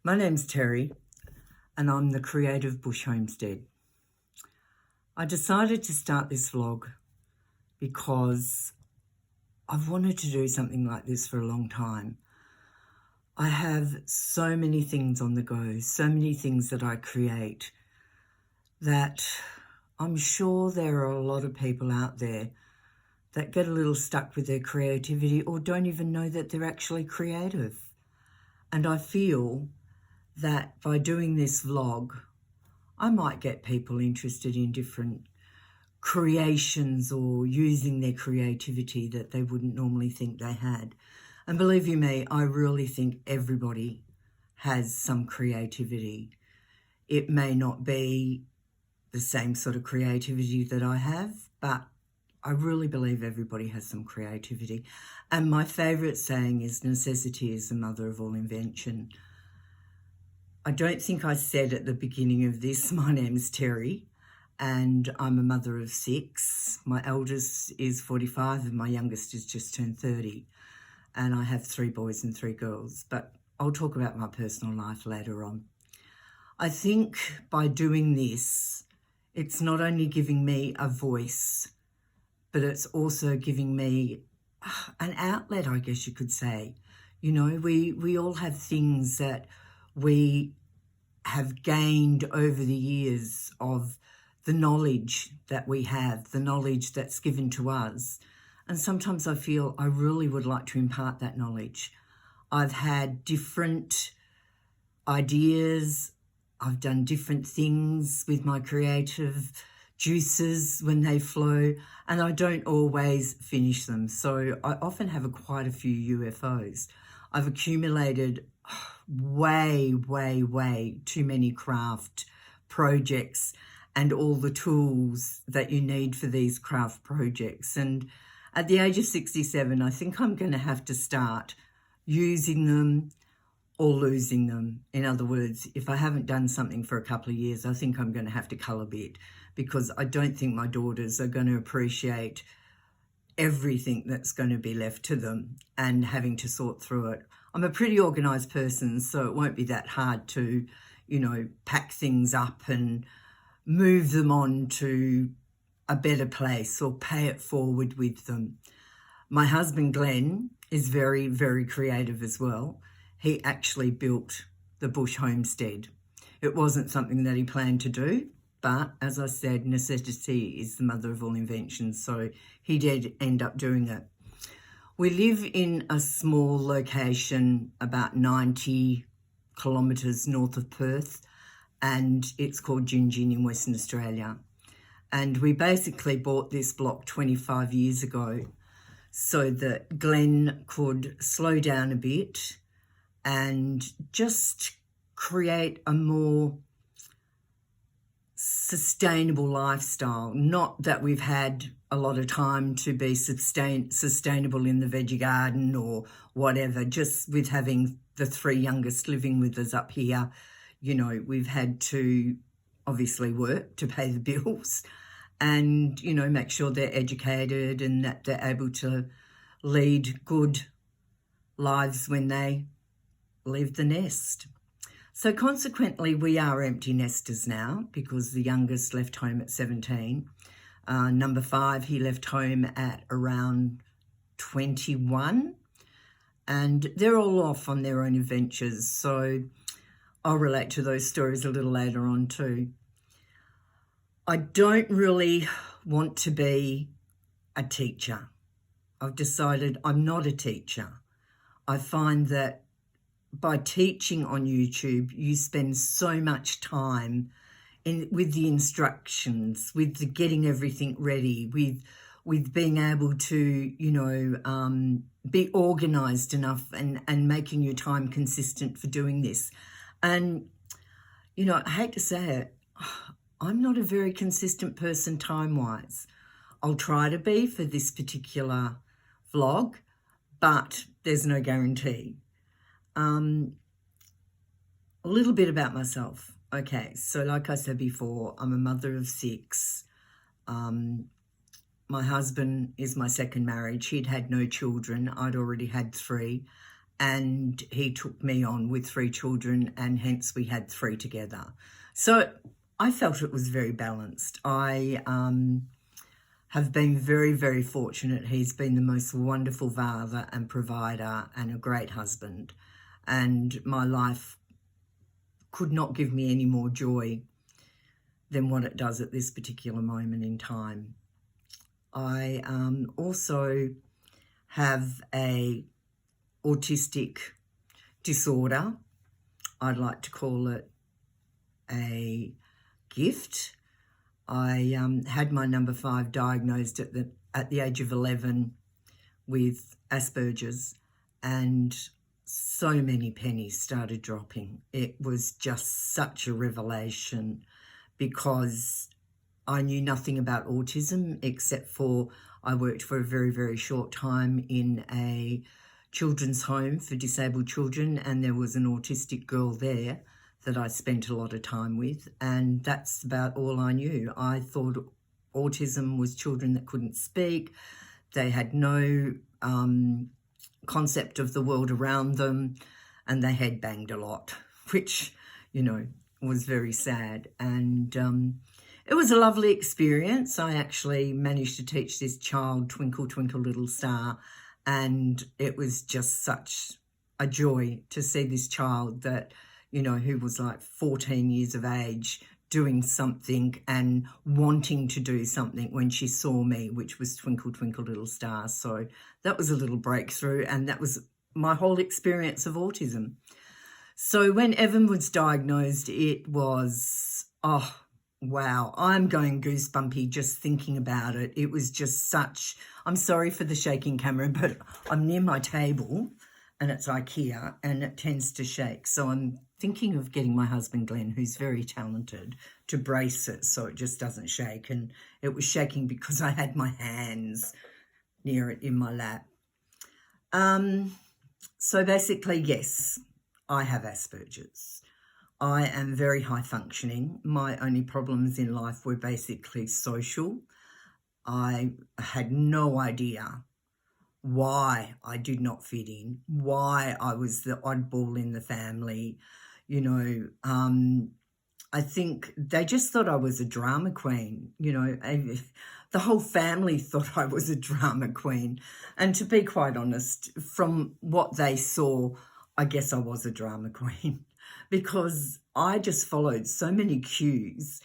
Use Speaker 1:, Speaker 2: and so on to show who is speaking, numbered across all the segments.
Speaker 1: My name's Terry and I'm the creator of Bush Homestead. I decided to start this vlog because I've wanted to do something like this for a long time. I have so many things on the go, so many things that I create, that I'm sure there are a lot of people out there that get a little stuck with their creativity or don't even know that they're actually creative. And I feel that by doing this vlog, I might get people interested in different creations or using their creativity that they wouldn't normally think they had. And believe you me, I really think everybody has some creativity. It may not be the same sort of creativity that I have, but I really believe everybody has some creativity. And my favourite saying is, necessity is the mother of all invention. I don't think I said at the beginning of this, my name's Terry and I'm a mother of 6. My eldest is 45 and my youngest has just turned 30. And I have 3 boys and 3 girls, but I'll talk about my personal life later on. I think by doing this, it's not only giving me a voice, but it's also giving me an outlet, I guess you could say. You know, we all have things that we have gained over the years of the knowledge that we have, the knowledge that's given to us. And sometimes I feel I really would like to impart that knowledge. I've had different ideas. I've done different things with my creative juices when they flow, and I don't always finish them. So I often have quite a few UFOs. I've accumulated way too many craft projects and all the tools that you need for these craft projects. And at the age of 67, I think I'm going to have to start using them or losing them. In other words, if I haven't done something for a couple of years, I think I'm going to have to cull a bit, because I don't think my daughters are going to appreciate everything that's going to be left to them and having to sort through it. I'm a pretty organised person, so it won't be that hard to, you know, pack things up and move them on to a better place or pay it forward with them. My husband, Glenn, is very creative as well. He actually built the Bush Homestead. It wasn't something that he planned to do, but as I said, necessity is the mother of all inventions, so he did end up doing it. We live in a small location about 90 kilometres north of Perth, and it's called Gingin in Western Australia. And we basically bought this block 25 years ago so that Glenn could slow down a bit and just create a more sustainable lifestyle. Not that we've had a lot of time to be sustainable in the veggie garden or whatever, just with having the 3 youngest living with us up here. You know, we've had to obviously work to pay the bills and, you know, make sure they're educated and that they're able to lead good lives when they leave the nest. So consequently, we are empty nesters now because the youngest left home at 17. Number 5, he left home at around 21. And they're all off on their own adventures. So I'll relate to those stories a little later on too. I don't really want to be a teacher. I've decided I'm not a teacher. I find that by teaching on YouTube, you spend so much time with the instructions, with the getting everything ready, with being able to, you know, be organised enough and making your time consistent for doing this. And, you know, I hate to say it, I'm not a very consistent person time-wise. I'll try to be for this particular vlog, but there's no guarantee. A little bit about myself. Okay, so like I said before, I'm a mother of 6. My husband is my second marriage. He'd had no children. I'd already had 3. and he took me on with 3 children, and hence we had 3 together. So I felt it was very balanced. I have been very, very fortunate. He's been the most wonderful father and provider and a great husband. And my life could not give me any more joy than what it does at this particular moment in time. I also have a autistic disorder. I'd like to call it a gift. I had my number 5 diagnosed at the age of 11 with Asperger's, and so many pennies started dropping. It was just such a revelation, because I knew nothing about autism except for I worked for a very, very short time in a children's home for disabled children, and there was an autistic girl there that I spent a lot of time with, and that's about all I knew. I thought autism was children that couldn't speak. They had no concept of the world around them, and they head banged a lot, which, you know, was very sad. And it was a lovely experience. I actually managed to teach this child Twinkle, Twinkle, Little Star, and it was just such a joy to see this child that, you know, who was like 14 years of age, doing something and wanting to do something when she saw me, which was Twinkle, Twinkle, Little Star. So that was a little breakthrough, and that was my whole experience of autism. So when Evan was diagnosed, it was, oh, wow, I'm going goosebumpy just thinking about it. It was just such, I'm sorry for the shaking camera, but I'm near my table and it's IKEA and it tends to shake. So I'm thinking of getting my husband, Glenn, who's very talented, to brace it so it just doesn't shake. And it was shaking because I had my hands near it in my lap. So basically, yes, I have Asperger's. I am very high functioning. My only problems in life were basically social. I had no idea why I did not fit in, why I was the oddball in the family. You know, I think they just thought I was a drama queen. You know, the whole family thought I was a drama queen. And to be quite honest, from what they saw, I guess I was a drama queen, because I just followed so many cues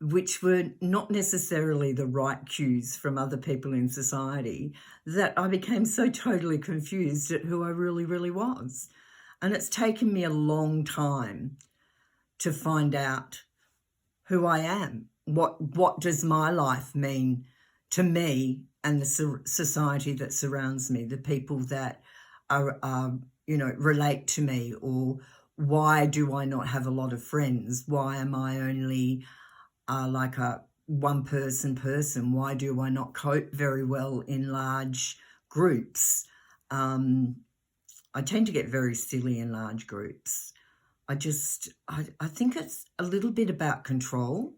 Speaker 1: which were not necessarily the right cues from other people in society, that I became so totally confused at who I really, really was. And it's taken me a long time to find out who I am. What does my life mean to me and the society that surrounds me, the people that are you know, relate to me? Or why do I not have a lot of friends? Why am I only like a one-person? Why do I not cope very well in large groups? I tend to get very silly in large groups. I think it's a little bit about control.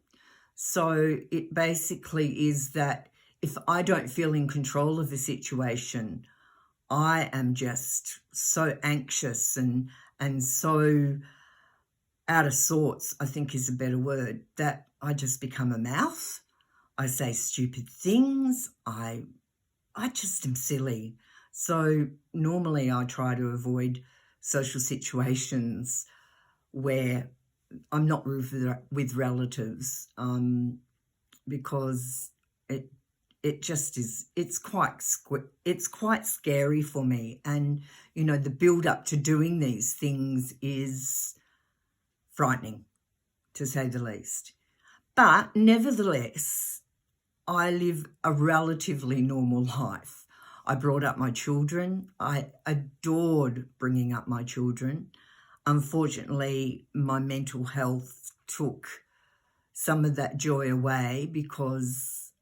Speaker 1: So it basically is that if I don't feel in control of the situation, I am just so anxious and so out of sorts, I think is a better word, that I just become a mouth. I say stupid things. I just am silly. So normally I try to avoid social situations where I'm not with relatives, because it just is, it's quite scary for me. And, you know, the build up to doing these things is frightening, to say the least. But nevertheless, I live a relatively normal life. I brought up my children. I adored bringing up my children. Unfortunately, my mental health took some of that joy away, because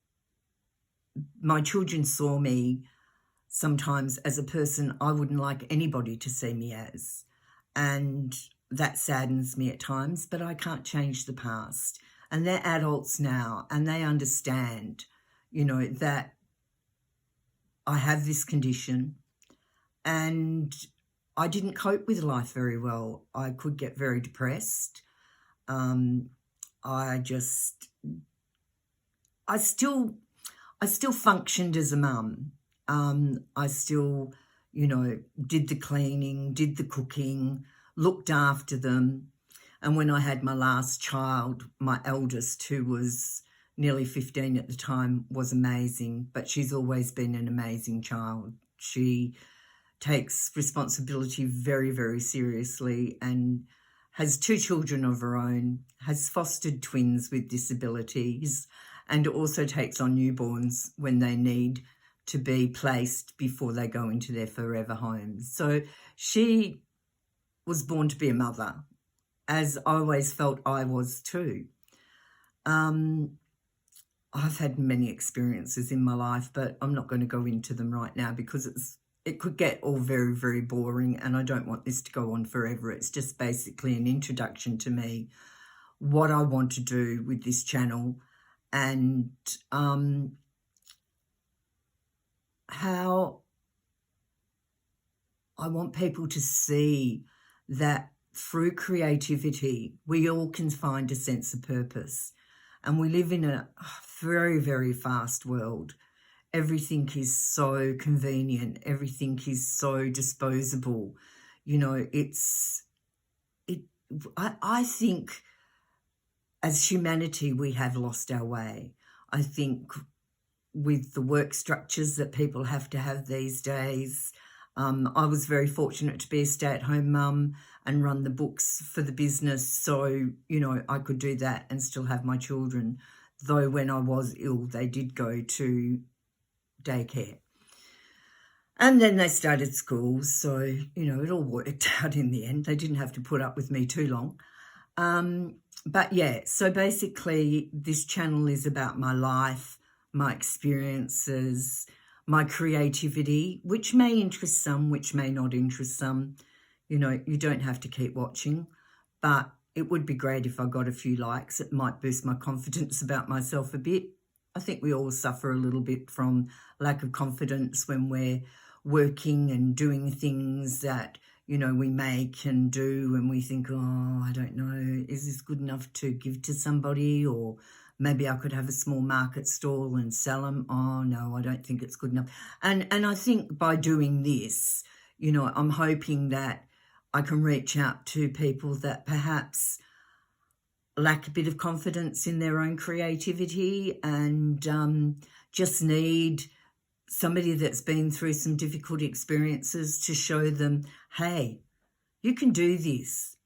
Speaker 1: my children saw me sometimes as a person I wouldn't like anybody to see me as. And that saddens me at times, but I can't change the past. And they're adults now, and they understand, you know, that I have this condition, and I didn't cope with life very well. I could get very depressed. I still functioned as a mum. I still, did the cleaning, did the cooking, looked after them. And when I had my last child, my eldest, who was nearly 15 at the time, was amazing, but she's always been an amazing child. She takes responsibility very, very seriously and has 2 children of her own, has fostered twins with disabilities, and also takes on newborns when they need to be placed before they go into their forever homes. So she was born to be a mother, as I always felt I was too. I've had many experiences in my life, but I'm not going to go into them right now because it could get all very, very boring, and I don't want this to go on forever. It's just basically an introduction to me, what I want to do with this channel, and how I want people to see that through creativity, we all can find a sense of purpose. And we live in a very, very fast world. Everything is so convenient. Everything is so disposable. I think as humanity, we have lost our way. I think with the work structures that people have to have these days, I was very fortunate to be a stay-at-home mum and run the books for the business. So, I could do that and still have my children. Though when I was ill, they did go to daycare. And then they started school. So, it all worked out in the end. They didn't have to put up with me too long. But yeah, so basically this channel is about my life, my experiences, my creativity, which may interest some, which may not interest some. You don't have to keep watching, but it would be great if I got a few likes. It might boost my confidence about myself a bit. I think we all suffer a little bit from lack of confidence when we're working and doing things that, we make and do, and we think, oh, I don't know, is this good enough to give to somebody? Or maybe I could have a small market stall and sell them. Oh, no, I don't think it's good enough. And I think by doing this, I'm hoping that I can reach out to people that perhaps lack a bit of confidence in their own creativity and just need somebody that's been through some difficult experiences to show them, hey, you can do this.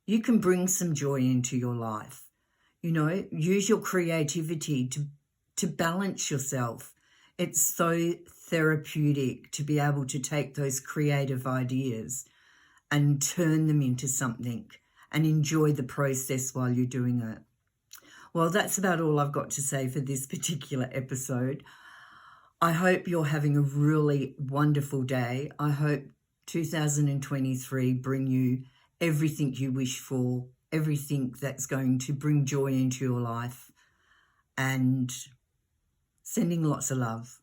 Speaker 1: You can bring some joy into your life. Use your creativity to balance yourself. It's so therapeutic to be able to take those creative ideas and turn them into something and enjoy the process while you're doing it. Well, that's about all I've got to say for this particular episode. I hope you're having a really wonderful day. I hope 2023 bring you everything you wish for, everything that's going to bring joy into your life, and sending lots of love.